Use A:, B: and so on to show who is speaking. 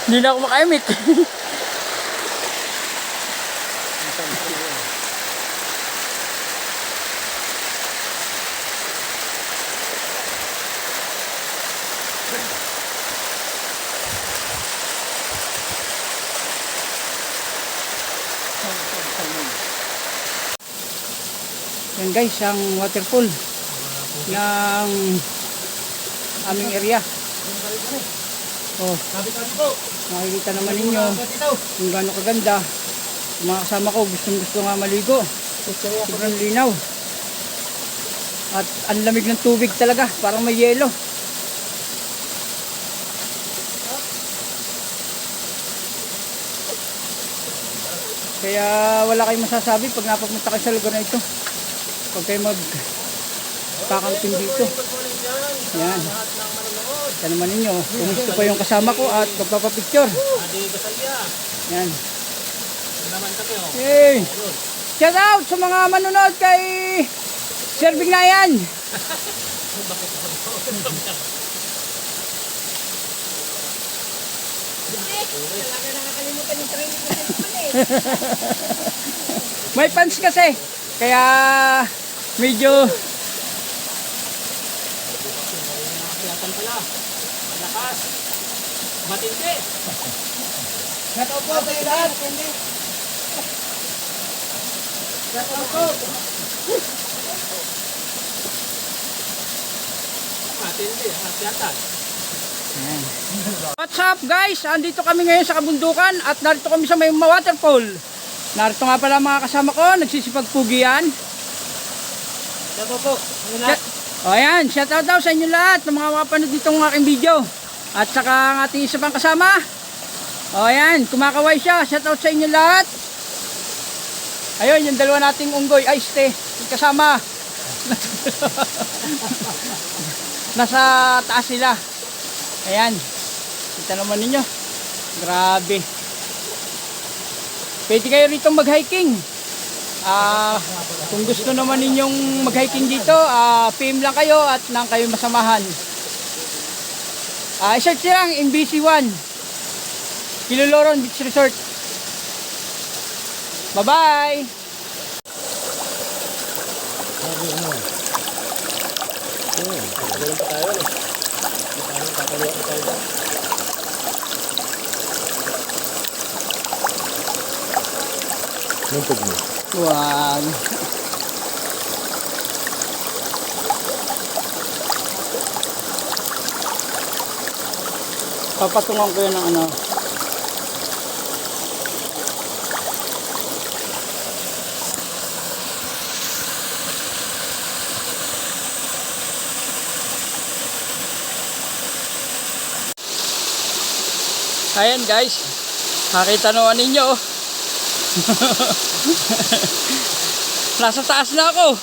A: Hindi na ako makaimik. Yan guys, ang waterfall ng aming area. Oh, makikita naman ninyo kung gaano kaganda. Yung mga kasama ko gusto nga maligo. Sobrang linaw. At ang lamig ng tubig talaga, parang may yelo. Kaya wala kayong masasabi pag napapunta kayo sa lugar na ito. Huwag kayo magkakamping dito. Yan. Kita naman ninyo. Kung gusto pa yung kasama ko at magpapapicture. Yan. Hey. Shout out sa mga manonood kay Sir Bignayan. May fans kasi. Kaya medyo
B: Lakas. Matindi.
A: nataupo sa lahat. Nataupo.
B: Matindi. Akyatan.
A: What's up guys? Andito kami ngayon sa kabundukan at narito kami sa may waterfall. Narito nga pala mga kasama ko, nagsisipagpugian. O ayan, shout out daw sa inyo lahat ng mga mapanood dito ng aking video. At saka ang ating isa pang kasama. O ayan, kumakaway siya. Shout out sa inyo lahat. Ayun, yung dalawa nating unggoy. Ay, kasama. Nasa taas sila. Ayan. Kita naman ninyo. Grabe. Pwede kayo rito mag-hiking. Kung gusto naman ninyong mag-hiking dito, PM lang kayo at nang kayo masamahan. I-search lang MBC1 Kiluloron Beach Resort. Bye-bye! Wag. Papatungan ko yun ng ano. Ayan guys, nakita naman ninyo. Nasa taas na ako.